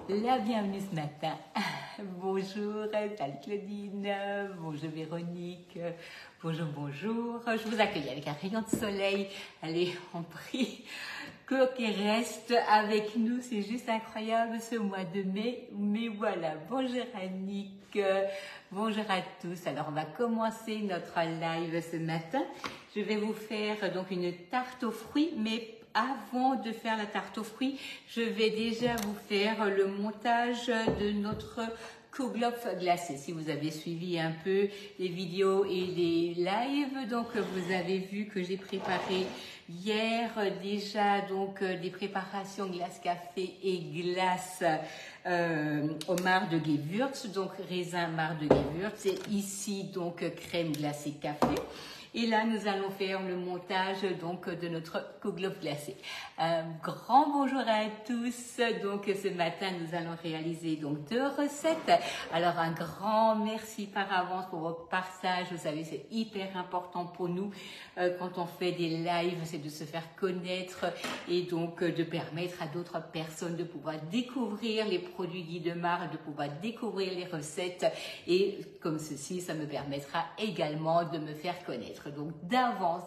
la bienvenue ce matin. Bonjour, salut Claudine, bonjour Véronique, bonjour. Je vous accueille avec un rayon de soleil. Allez, on prie qu'il reste avec nous. C'est juste incroyable ce mois de mai. Mais voilà, bonjour Annick, bonjour à tous. Alors, on va commencer notre live ce matin. Je vais vous faire donc une tarte aux fruits, mais avant de faire la tarte aux fruits, je vais déjà vous faire le montage de notre kouglof glacé. Si vous avez suivi un peu les vidéos et les lives, donc vous avez vu que j'ai préparé hier déjà donc des préparations glace café et glace au marc de Gewürz, donc raisin marc de Gewürz, et ici donc crème glacée café. Et là, nous allons faire le montage donc de notre kouglof glacé. Un grand bonjour à tous. Donc ce matin, nous allons réaliser donc 2 recettes. Alors un grand merci par avance pour votre partage. Vous savez, c'est hyper important pour nous quand on fait des lives, c'est de se faire connaître et donc de permettre à d'autres personnes de pouvoir découvrir les produits Guy Demar, de pouvoir découvrir les recettes. Et comme ceci, ça me permettra également de me faire connaître. Donc d'avance,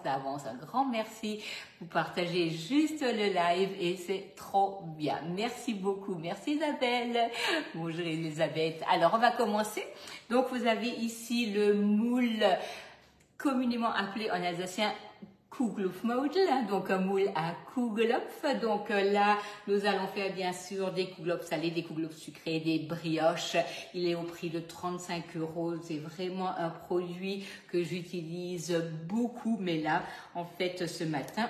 un grand merci. Vous partagez juste le live et c'est trop bien. Merci beaucoup. Merci Isabelle. Bonjour Elisabeth. Alors on va commencer. Donc vous avez ici le moule communément appelé en alsacien Kugelhupfmodel, donc un moule à Kugelhupf. Donc là, nous allons faire bien sûr des kouglof salés, des kouglof sucrés, des brioches. Il est au prix de 35 €. C'est vraiment un produit que j'utilise beaucoup. Mais là, en fait, ce matin,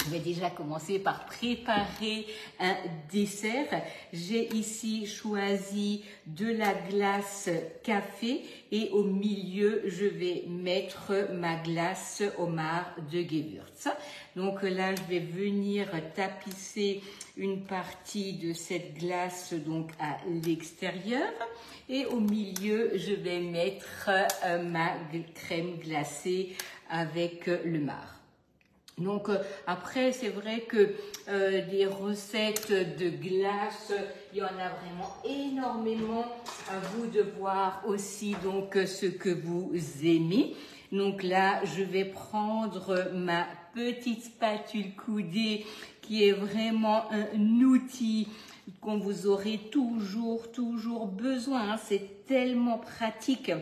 je vais déjà commencer par préparer un dessert. J'ai ici choisi de la glace café et au milieu, je vais mettre ma glace au marc de Gewürz. Donc là, je vais venir tapisser une partie de cette glace donc à l'extérieur et au milieu, je vais mettre ma crème glacée avec le marc. Donc après, c'est vrai que des recettes de glace, il y en a vraiment énormément. À vous de voir aussi donc ce que vous aimez. Donc là, je vais prendre ma petite spatule coudée qui est vraiment un outil qu'on vous aurez toujours besoin. C'est tellement pratique.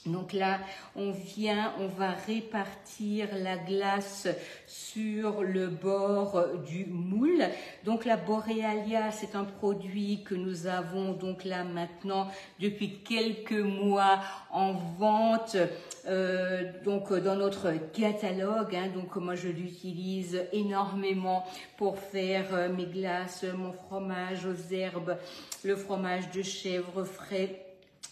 Donc là, on va répartir la glace sur le bord du moule. Donc la Borealia, c'est un produit que nous avons donc là maintenant depuis quelques mois en vente donc dans notre catalogue. Donc moi je l'utilise énormément pour faire mes glaces, mon fromage aux herbes, le fromage de chèvre frais.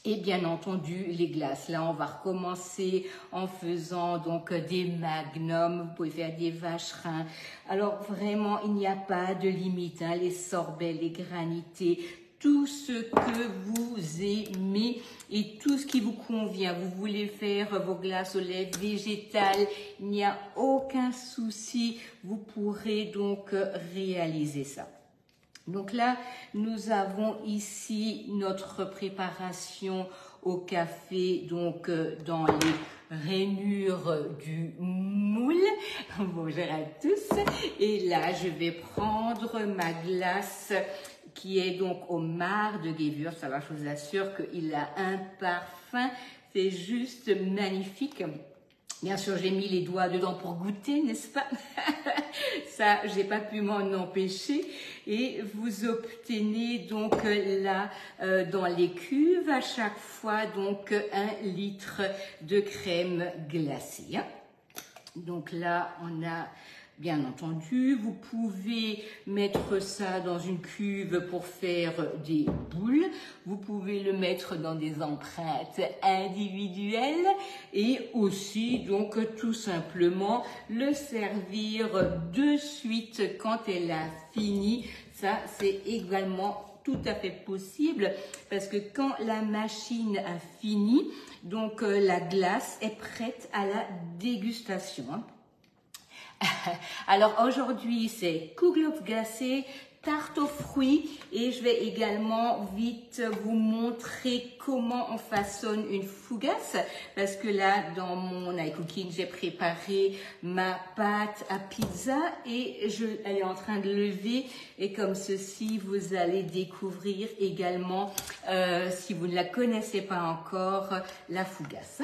Et bien entendu, les glaces. Là, on va recommencer en faisant donc des magnums. Vous pouvez faire des vacherins. Alors, vraiment, il n'y a pas de limite. Les sorbets, les granités, tout ce que vous aimez et tout ce qui vous convient. Vous voulez faire vos glaces au lait végétal, il n'y a aucun souci. Vous pourrez donc réaliser ça. Donc là, nous avons ici notre préparation au café, donc dans les rainures du moule. Bonjour à tous. Et là, je vais prendre ma glace qui est donc au marc de Gewürz. Alors, je vous assure qu'il a un parfum, c'est juste magnifique. Bien sûr, j'ai mis les doigts dedans pour goûter, n'est-ce pas? Ça, j'ai pas pu m'en empêcher. Et vous obtenez donc là, dans les cuves, à chaque fois, donc 1 litre de crème glacée. Donc là, on a... Bien entendu, vous pouvez mettre ça dans une cuve pour faire des boules. Vous pouvez le mettre dans des empreintes individuelles et aussi donc tout simplement le servir de suite quand elle a fini. Ça, c'est également tout à fait possible parce que quand la machine a fini, donc la glace est prête à la dégustation. Alors aujourd'hui, c'est kouglof glacé, tarte aux fruits et je vais également vite vous montrer comment on façonne une fougasse parce que là dans mon iCooking j'ai préparé ma pâte à pizza et elle est en train de lever et comme ceci vous allez découvrir également si vous ne la connaissez pas encore la fougasse.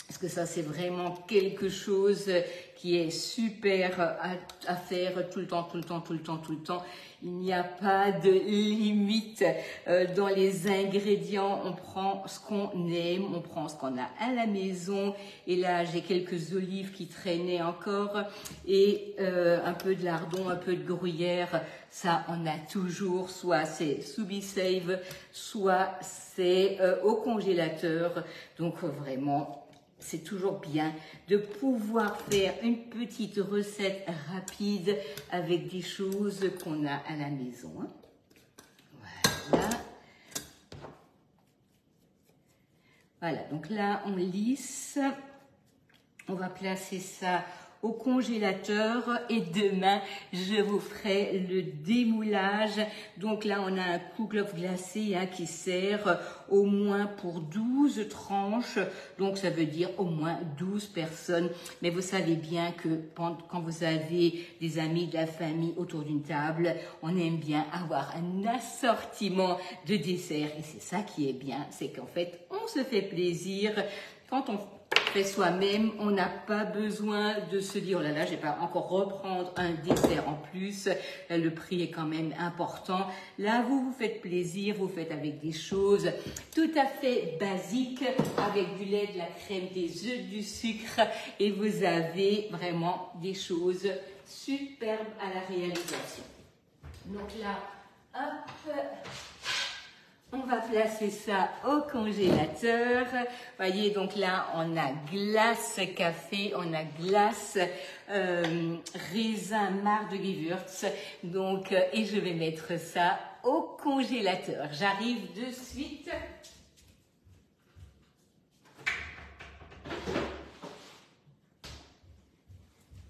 Parce que ça, c'est vraiment quelque chose qui est super à faire tout le temps, tout le temps, tout le temps, tout le temps. Il n'y a pas de limite dans les ingrédients. On prend ce qu'on aime, on prend ce qu'on a à la maison. Et là, j'ai quelques olives qui traînaient encore et un peu de lardon, un peu de gruyère. Ça, on a toujours, soit c'est sous Be-Save, soit c'est au congélateur. Donc vraiment, c'est toujours bien de pouvoir faire une petite recette rapide avec des choses qu'on a à la maison. Voilà. Voilà, donc là, on lisse. On va placer ça au congélateur et demain je vous ferai le démoulage. Donc là on a un kouglof glacé qui sert au moins pour 12 tranches, donc ça veut dire au moins 12 personnes. Mais vous savez bien que quand vous avez des amis, de la famille autour d'une table, on aime bien avoir un assortiment de desserts et c'est ça qui est bien, c'est qu'en fait on se fait plaisir quand on fait soi-même, on n'a pas besoin de se dire oh là là, je vais pas encore reprendre un dessert en plus, le prix est quand même important. Là, vous vous faites plaisir, vous faites avec des choses tout à fait basiques, avec du lait, de la crème, des œufs, du sucre, et vous avez vraiment des choses superbes à la réalisation. Donc là, hop, on va placer ça au congélateur. Voyez, donc là, on a glace café, on a glace raisin marc de Gewürz. Donc, et je vais mettre ça au congélateur. J'arrive de suite.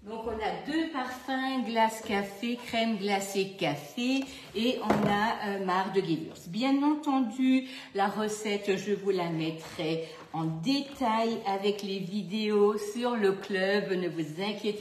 Donc on a deux parfums, glace café, crème glacée café et on a marc de Gewürz. Bien entendu, la recette, je vous la mettrai en détail avec les vidéos sur le club, ne vous inquiétez pas.